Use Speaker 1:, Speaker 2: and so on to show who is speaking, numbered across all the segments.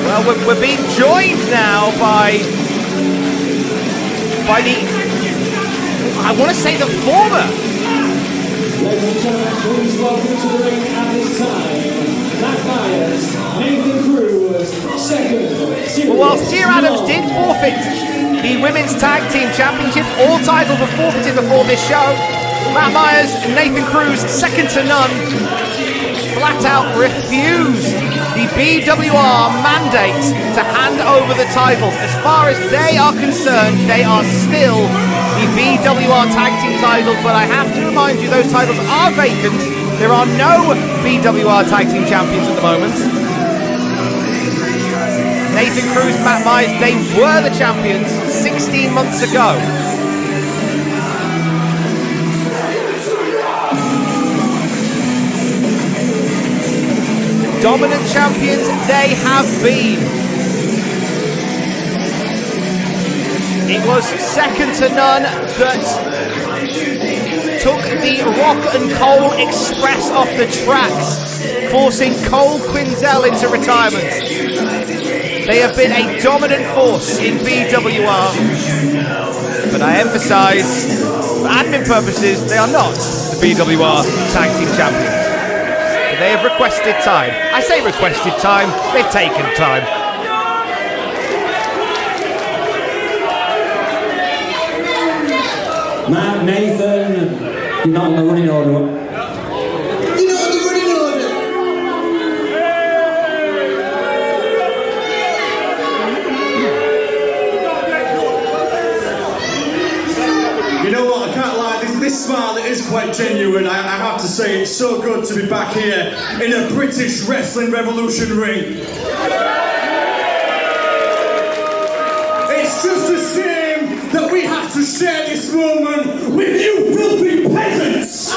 Speaker 1: Well, we're being joined now by the, I want to say the former.
Speaker 2: Ladies and gentlemen, please welcome to the ring at this time, Myers Nathan Cruz, second.
Speaker 1: Well, whilst Gia Adams did forfeit the Women's Tag Team Championships, all titles were forfeited before this show. Matt Myers and Nathan Cruz, second to none, flat out refused the BWR mandate to hand over the titles. As far as they are concerned, they are still the BWR Tag Team titles, but I have to remind you, those titles are vacant. There are no BWR Tag Team Champions at the moment. Nathan Cruz, Matt Myers, they were the champions 16 months ago. Dominant champions they have been. It was second to none that took the Rock and Cole Express off the tracks, forcing Cole Quinzel into retirement. They have been a dominant force in BWR, but I emphasise, for admin purposes, they are not the BWR Tag Team Champions. But they have requested time. I say requested time, they've taken time.
Speaker 2: Matt, Nathan, you're not in the running order. You're not in the running order.
Speaker 3: You know what, I can't lie, this smile is quite genuine. I have to say, it's so good to be back here in a British Wrestling Revolution ring. It's just a shame that we have to share this moment with you filthy peasants!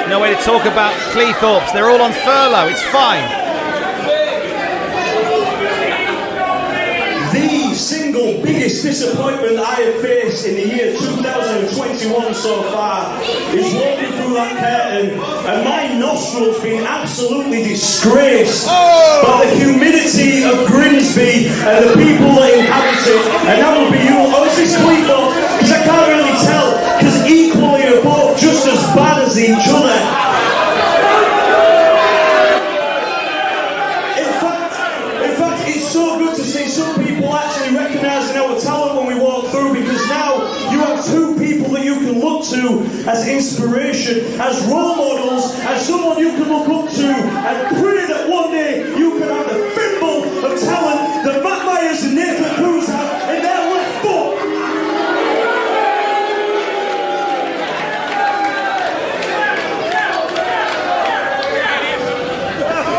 Speaker 1: No way to talk about Cleethorpes, they're all on furlough, it's fine.
Speaker 4: The single biggest disappointment I have faced in the year 2021 so far is walking through that curtain and my nostrils being absolutely disgraced by the humidity of Grimsby and the people that inhabit it. And that will be you. Oh, is this Cleethorpes? Because I can't really tell, because equally are both just as bad as each other. In fact, it's so good to see some people actually recognising our talent when we walk through, because now you have two people that you can look to as inspiration, as role models, as someone you can look up to and pray that one day you can have the thimble of talent that Matt Myers and Nathan Cruz have in their left foot.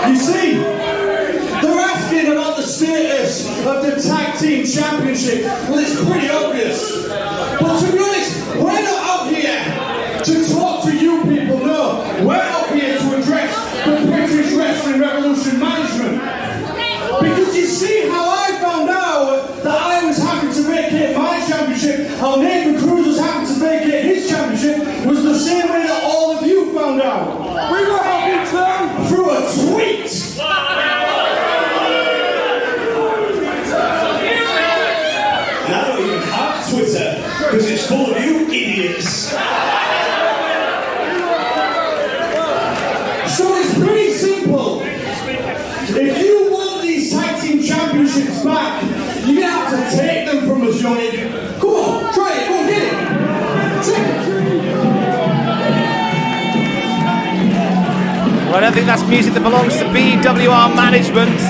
Speaker 3: You see, they're asking about the status of the Tag Team Championship. Well, it's pretty obvious. But to be honest, we're not out here to talk to you people, no. We're out here to address the British Wrestling Revolution management. Because you see how I found out that I was happy to vacate my championship, how Nathan Cruz was happy to vacate his championship, was the same way that all of you found out. We were happy to! Through a tweet!
Speaker 4: And I don't even have Twitter, because it's full of you idiots.
Speaker 3: So it's pretty simple. If you want these tag team championships back, you're going to have to take them from us, young idiot. Come on, try it, go on, get it. Take it.
Speaker 1: Well, I don't think that's music that belongs to BWR management.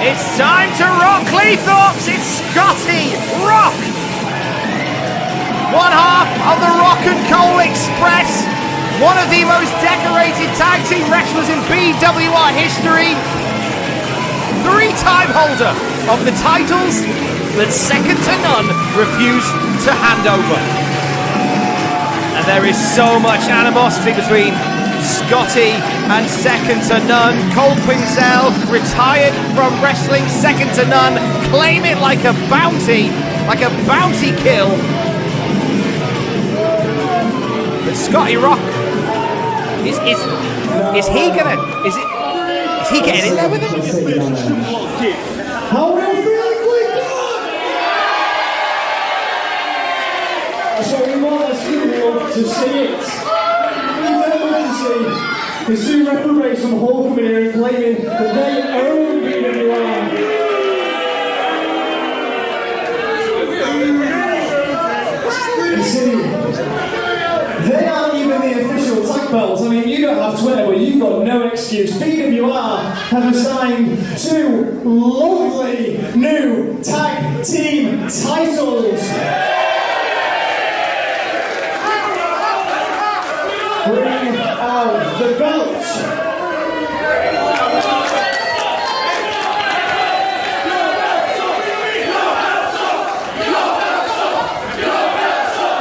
Speaker 1: It's time to rock Cleethorpes, it's Scotty Rock! One half of the Rock and Cole Express, one of the most decorated tag team wrestlers in BWR history, three-time holder of the titles that second to none refused to hand over. And there is so much animosity between Scotty and second to none. Cole Quinzel retired from wrestling, second to none. Claim it like a bounty kill. But Scotty Rock, is he getting in there with him?
Speaker 2: How will we feel so we want the studio to see it. We don't want to see the two referees from Hull coming here and claiming that they own BWR. You see, they aren't even the official tag belts. I mean, you don't have Twitter, but you've got no excuse. BWR have assigned 2 lovely new tag team titles. Bring out the belts.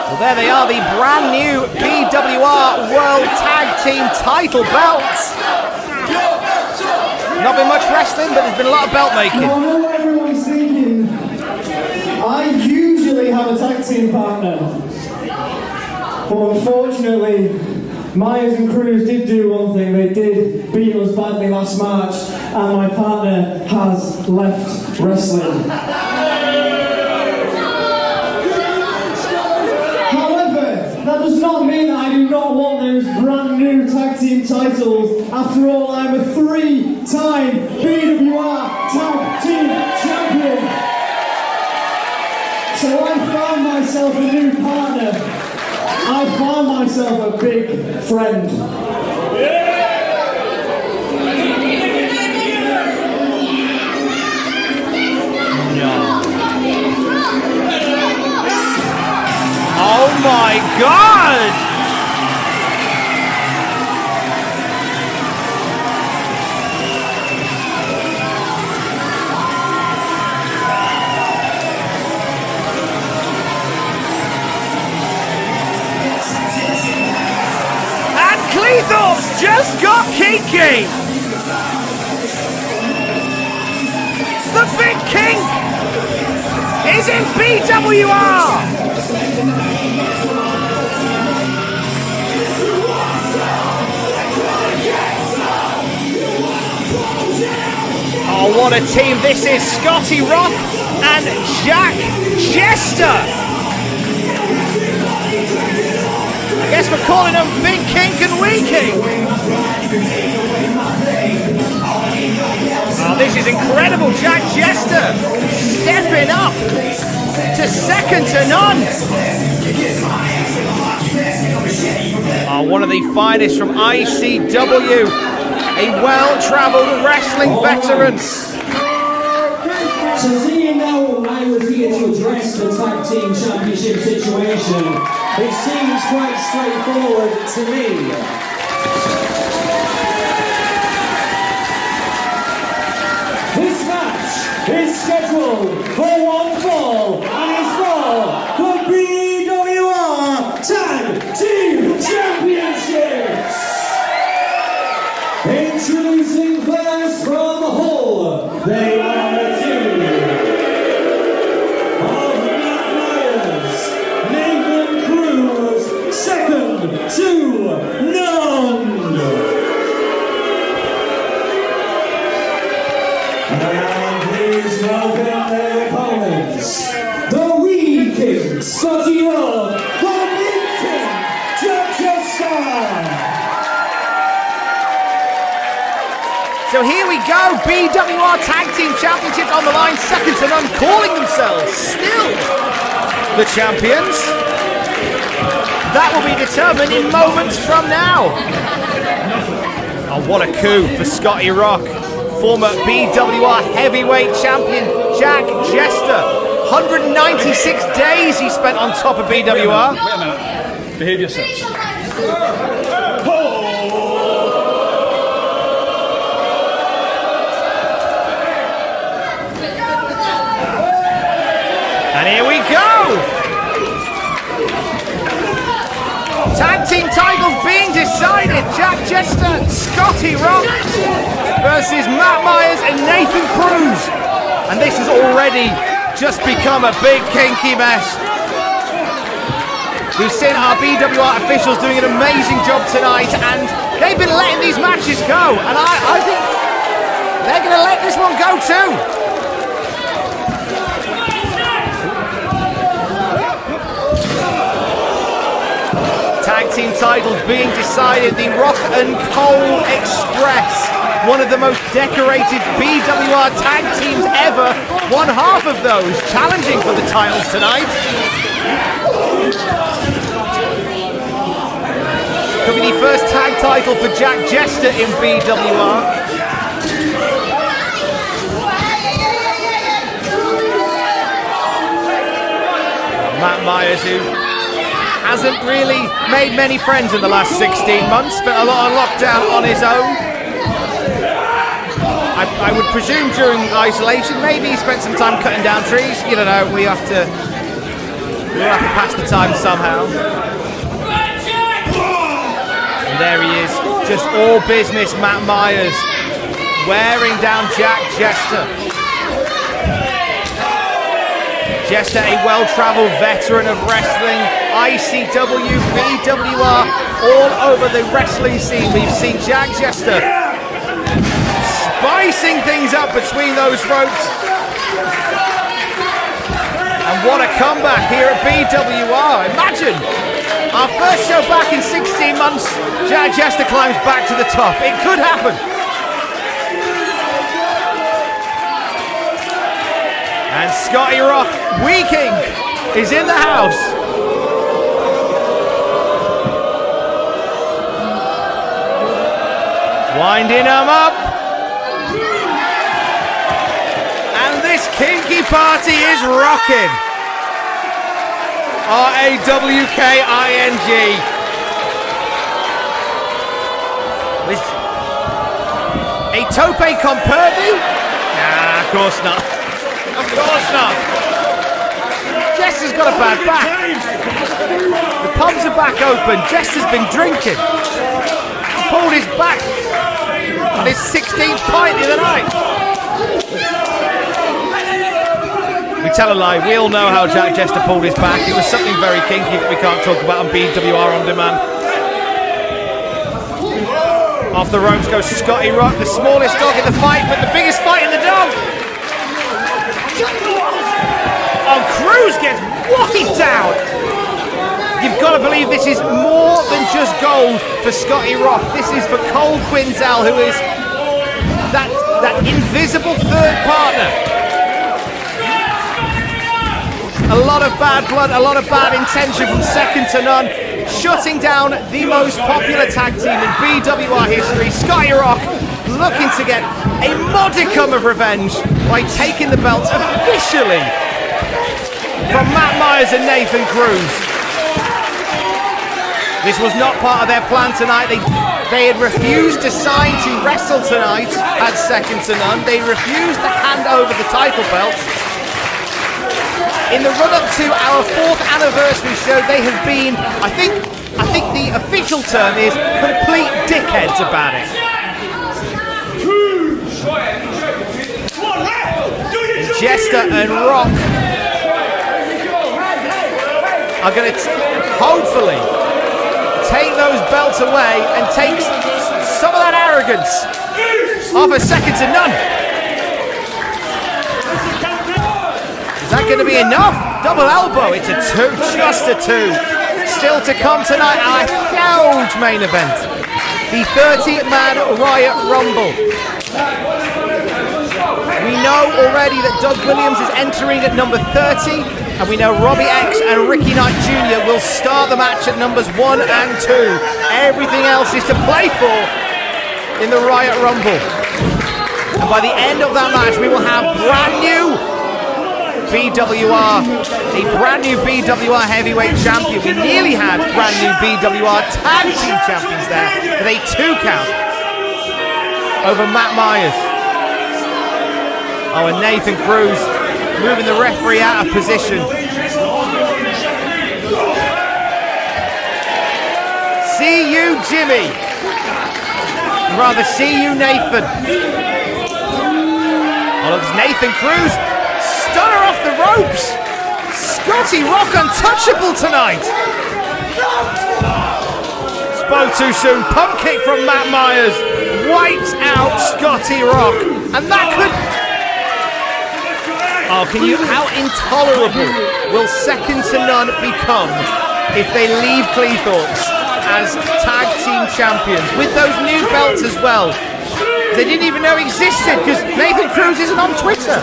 Speaker 1: Well, there they are, the brand new BWR World Tag Team title belts. Not been much wrestling, but there's been a lot of belt making.
Speaker 2: I know what everyone's thinking. I usually have a tag team partner, but unfortunately, Myers and Cruz did do one thing. They did beat us badly last March, and my partner has left wrestling. However, that does not mean that I do not want those brand new tag team titles. After all, I'm a 3-time BWR tag team champion. So I found myself a new partner. I found myself a big friend.
Speaker 1: Oh my God! Cleethorpes just got kinky! The Big Kink is in BWR! Oh, what a team this is! Scotty Rock and Jester! I guess we're calling them Big Kink and Wee Kink. Oh, this is incredible. Jester stepping up to second to none. Oh, one of the finest from ICW. A well-travelled wrestling veteran.
Speaker 2: So seeing now I was here to address the tag team championship situation, it seems quite straightforward to me. This match is scheduled for 1 fall and is for the BWR Tag Team Championships. Introducing first from Hull, they are the team of Myers Nathan Cruz, second to none. And please welcome their opponents, the Wee King, Scotty Rock, the Big King, Jester.
Speaker 1: So here we go, BWR Tag Team Championships on the line, second to none, calling themselves still the champions. That will be determined in moments from now. Oh, what a coup for Scotty Rock. Former BWR heavyweight champion Jack Jester. 196 days he spent on top of BWR.
Speaker 5: Wait a minute. Behave yourselves.
Speaker 1: And here we go! Tag team titles being decided. decided. Jack Jester, Scotty Rock versus Matt Myers and Nathan Cruz. And this has already just become a big kinky mess. We've seen our BWR officials doing an amazing job tonight, and they've been letting these matches go, and I think they're going to let this one go too. Tag team titles being decided. The Rock and Cole Express, one of the most decorated BWR tag teams ever, one half of those challenging for the titles tonight. Could be the first tag title for Jack Jester in BWR. Matt Myers, who hasn't really made many friends in the last 16 months, spent a lot of lockdown on his own. I would presume during isolation, maybe he spent some time cutting down trees. You don't know, we'll have to pass the time somehow. And there he is, just all business, Matt Myers, wearing down Jack Jester. Jester, a well-travelled veteran of wrestling, ICW, BWR, all over the wrestling scene. We've seen Jack Jester spicing things up between those ropes. And what a comeback here at BWR. Imagine, our first show back in 16 months, Jack Jester climbs back to the top. It could happen. And Scotty Rock, Wee King, is in the house. Winding him up. And this kinky party is rocking. R-A-W-K-I-N-G. With a tope con pervi? Nah, of course not. Of course not. Jester's got a bad back. The pubs are back open. Jester's been drinking. He pulled his back on his 16th pint the other night. We tell a lie. We all know how Jack Jester pulled his back. It was something very kinky that we can't talk about on BWR On Demand. Off the ropes goes Scotty Rock, the smallest dog in the fight, but the biggest fight in the dog. Oh, Cruz gets wiped down. You've got to believe this is more than just gold for Scotty Rock. This is for Cole Quinzel, who is that invisible third partner. A lot of bad blood, a lot of bad intention from second to none, shutting down the most popular tag team in BWR history. Scotty Rock looking to get a modicum of revenge by taking the belts officially from Matt Myers and Nathan Cruz. This was not part of their plan tonight. They had refused to sign to wrestle tonight at second to none. They refused to hand over the title belts. In the run-up to our 4th anniversary show, they have been, I think the official term is complete dickheads about it. Jester and Rock are going to hopefully take those belts away and take some of that arrogance off a second to none. Is that going to be enough? Double elbow, it's a 2, just a 2. Still to come tonight, our huge main event. The 30-man Riot Rumble. We know already that Doug Williams is entering at number 30, and we know Robbie X and Ricky Knight Jr. will start the match at numbers 1 and 2. Everything else is to play for in the Riot Rumble. And by the end of that match, we will have brand new BWR, a brand new BWR heavyweight champion. We nearly had brand new BWR tag team champions there with a 2 count over Matt Myers. Oh, and Nathan Cruz moving the referee out of position. See you Jimmy. I'd rather see you, Nathan. Oh, look, it's Nathan Cruz. Stunner off the ropes. Scotty Rock untouchable tonight. Spoke too soon. Pump kick from Matt Myers. Wipes out Scotty Rock. And that could... Oh, how intolerable will second to none become if they leave Cleethorpes as tag team champions with those new belts as well? They didn't even know existed because Nathan Cruz isn't on Twitter.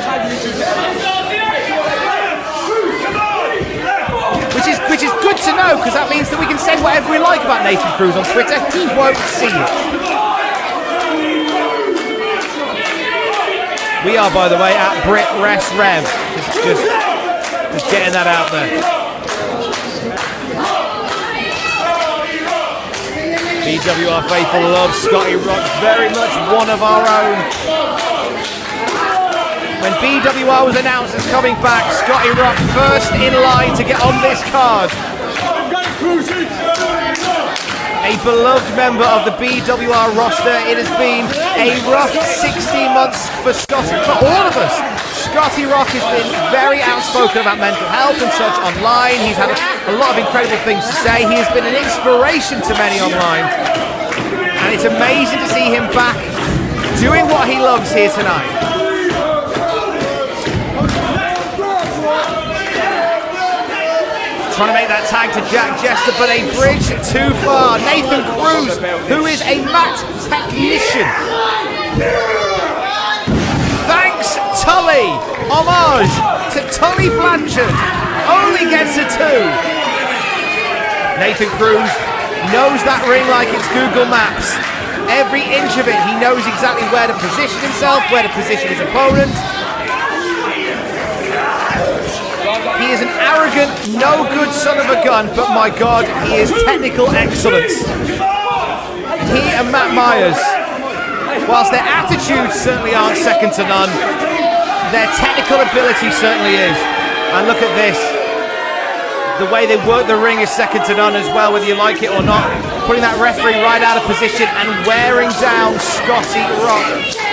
Speaker 1: Which is good to know, because that means that we can say whatever we like about Nathan Cruz on Twitter. He won't see it. We are, by the way, at Brit Rest Rev. Just getting that out there. BWR faithful love Scotty Rock, very much one of our own. When BWR was announced as coming back, Scotty Rock first in line to get on this card. A beloved member of the BWR roster. It has been a rough 16 months for all of us. Scotty Rock has been very outspoken about mental health and such online. He's had a lot of incredible things to say. He has been an inspiration to many online. And it's amazing to see him back doing what he loves here tonight. Trying to make that tag to Jack Jester, but a bridge too far. Nathan Cruz, who is a mat technician. Thanks, Tully. Homage to Tully Blanchard. Only gets a 2. Nathan Cruz knows that ring like it's Google Maps. Every inch of it, he knows exactly where to position himself, where to position his opponent. He is an arrogant, no-good son of a gun, but my God, he is technical excellence. He and Matt Myers, whilst their attitudes certainly aren't second to none, their technical ability certainly is. And look at this. The way they work the ring is second to none as well, whether you like it or not. Putting that referee right out of position and wearing down Scotty Rock.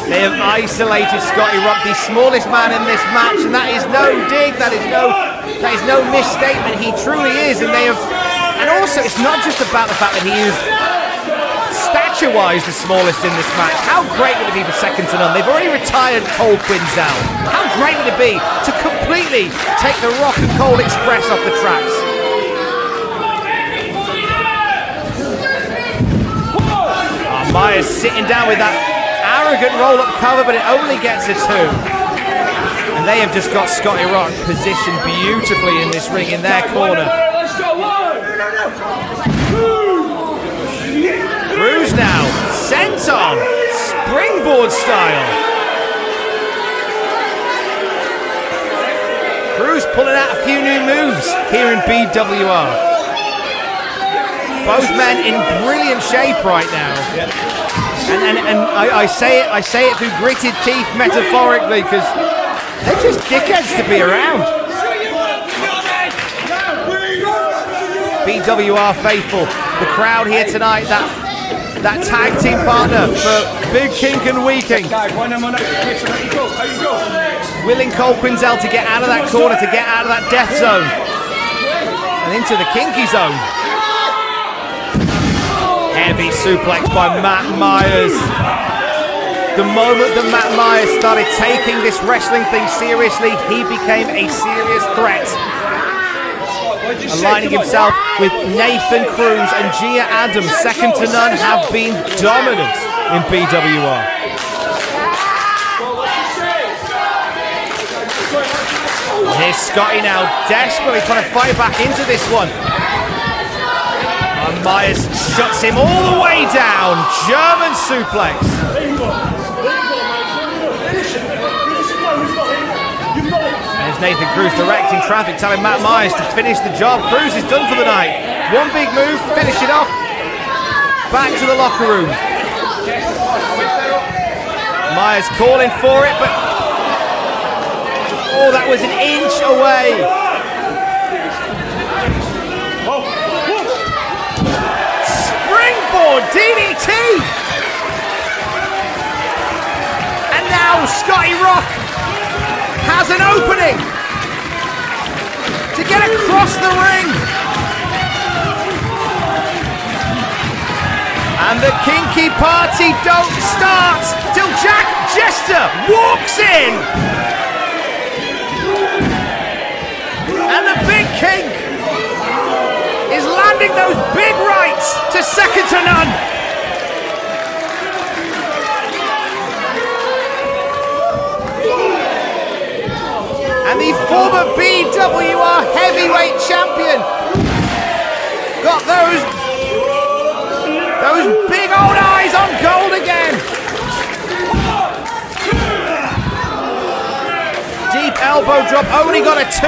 Speaker 1: They have isolated Scotty Rock, the smallest man in this match, and that is no dig, that is no misstatement. He truly is, and they have, and also it's not just about the fact that he is stature-wise the smallest in this match. How great would it be for second to none? They've already retired Cole Quinzel. How great would it be to completely take the Rock and Cole Express off the tracks? Oh, Myers sitting down with that arrogant roll-up cover, but it only gets a 2. And they have just got Scotty Rock positioned beautifully in this ring in their corner. Cruz now, sent on, springboard style. Cruz pulling out a few new moves here in BWR. Both men in brilliant shape right now. And I say it through gritted teeth metaphorically, because they're just dickheads to be around. BWR faithful, the crowd here tonight, that tag team partner for Big Kink and Wee Kink. Willing Cole Quinzel to get out of that corner, to get out of that death zone and into the kinky zone. Heavy suplex by Matt Myers. The moment that Matt Myers started taking this wrestling thing seriously, he became a serious threat. Aligning himself with Nathan Cruz and Gia Adams, second to none, have been dominant in BWR. Here's Scotty now, desperately trying to fight back into this one. And Myers shuts him all the way down. German suplex. There's Nathan Cruz directing traffic, telling Matt Myers to finish the job. Cruz is done for the night. One big move, finish it off. Back to the locker room. Myers calling for it, but oh, that was an inch away. DDT! And now Scotty Rock has an opening to get across the ring. And the kinky party don't start till Jack Jester walks in. And the big kink is landing those big rights to second to none. And the former BWR heavyweight champion got those big old eyes on gold again. Deep elbow drop, only got a 2.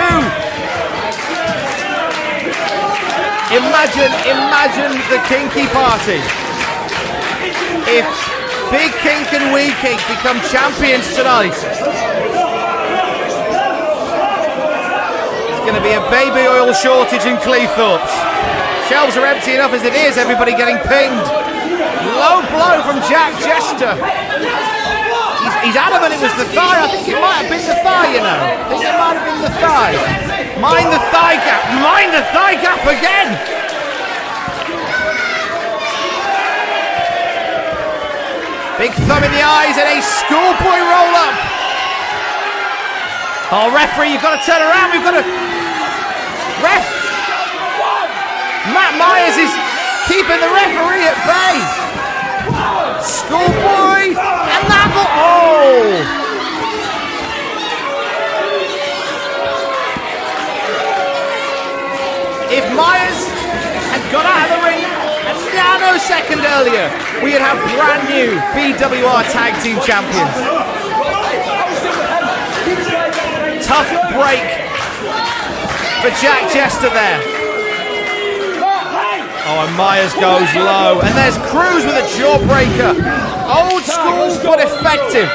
Speaker 1: Imagine the kinky party. If Big Kink and Wee Kink become champions tonight, it's going to be a baby oil shortage in Cleethorpes. Shelves are empty enough as it is, everybody getting pinged. Low blow from Jack Jester. He's adamant it was the thigh. I think it might have been the thigh, you know. I think it might have been the thigh. Mind the thigh gap. Mind the thigh gap again. Big thumb in the eyes and a schoolboy roll up. Oh, referee, you've got to turn around. We've got to... Ref. Matt Myers is keeping the referee at bay. Schoolboy, and that will... Oh! If Myers had got out of the ring a nanosecond earlier, we would have brand new BWR Tag Team Champions. Tough break for Jack Jester there. Oh, and Myers goes low. And there's Cruz with a jawbreaker. Old school, but effective.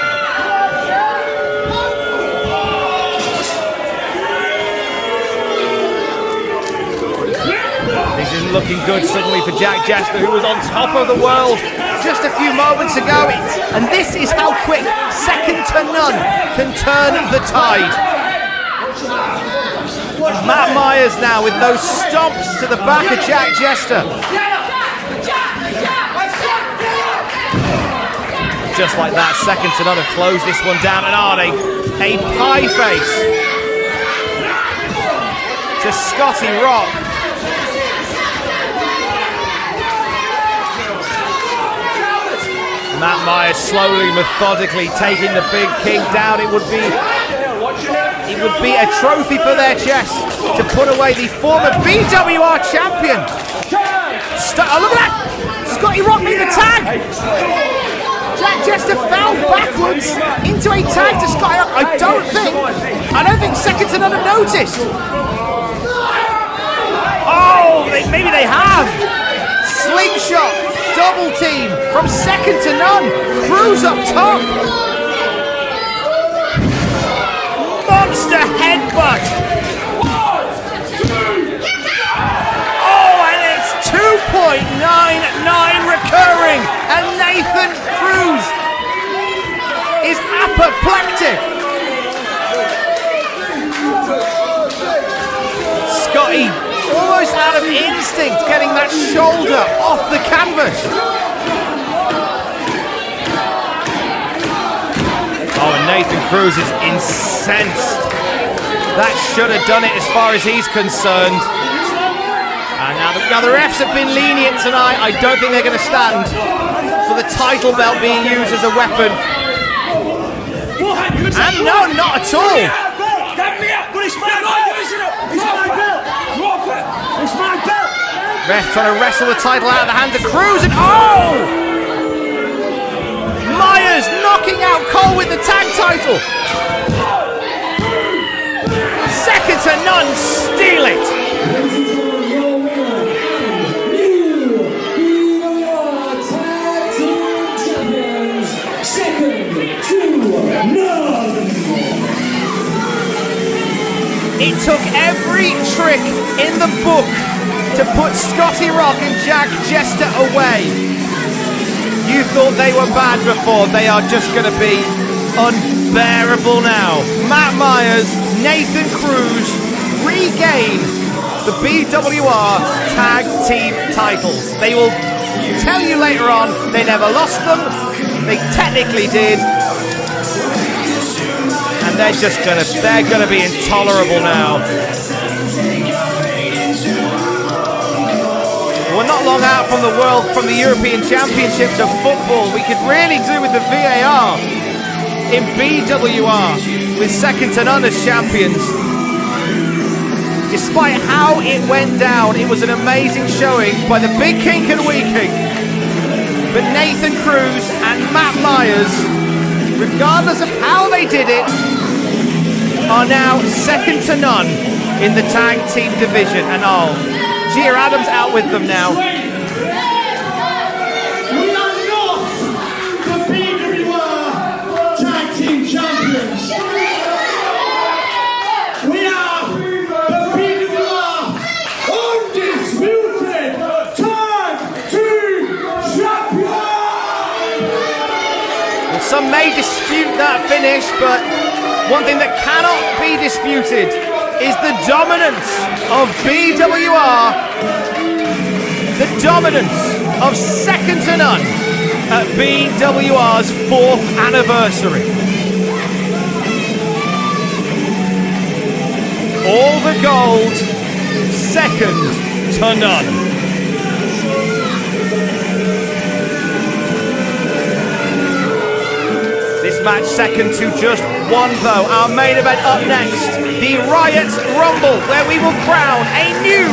Speaker 1: This isn't looking good suddenly for Jack Jester, who was on top of the world just a few moments ago. And this is how quick second to none can turn the tide. Matt Myers now with those stomps to the back of Jack Jester. Just like that, second to none have closed this one down, and Arnie, a pie face to Scotty Rock. Matt Myers slowly, methodically taking the big king down. It would be a trophy for their chest to put away the former BWR champion. Oh, look at that! Scotty Rock made the tag! Jack Jester fell backwards into a tag to Scotty Rock. I don't think second to none have noticed. Oh, maybe they have. Slingshot, double team from second to none. Cruz up top. Monster headbutt. Oh, and it's 2.99 recurring, and Nathan Cruz is apoplectic. Scotty almost out of instinct getting that shoulder off the canvas. Oh, and Nathan Cruz is incensed. That should have done it as far as he's concerned. And now the refs have been lenient tonight. I don't think they're going to stand for the title belt being used as a weapon. And no, not at all. Ref trying to wrestle the title out of the hands of Cruz, and oh! Myers knocking out Cole with the tag title. Second to none, steal it. It took every trick in the book to put Scotty Rock and Jack Jester away. You thought they were bad before, they are just going to be unbearable now. Matt Myers, Nathan Cruz regain the BWR Tag Team titles. They will tell you later on they never lost them. They technically did. And they're gonna be intolerable now. We're not long out from the European Championships of football. We could really do with the VAR in BWR with second to none as champions. Despite how it went down, it was an amazing showing by the Big Kink and Wee Kink. But Nathan Cruz and Matt Myers, regardless of how they did it, are now second to none in the tag team division. And Gia Adams out with them now.
Speaker 3: We are not the BWR Tag Team Champions. We are the BWR Undisputed Tag Team Champions.
Speaker 1: Well, some may dispute that finish, but one thing that cannot be disputed is the dominance of BWR, the dominance of second to none at BWR's 4th anniversary. All the gold, second to none. This match second to just one though. Our main event up next, the Riot Rumble, where we will crown a new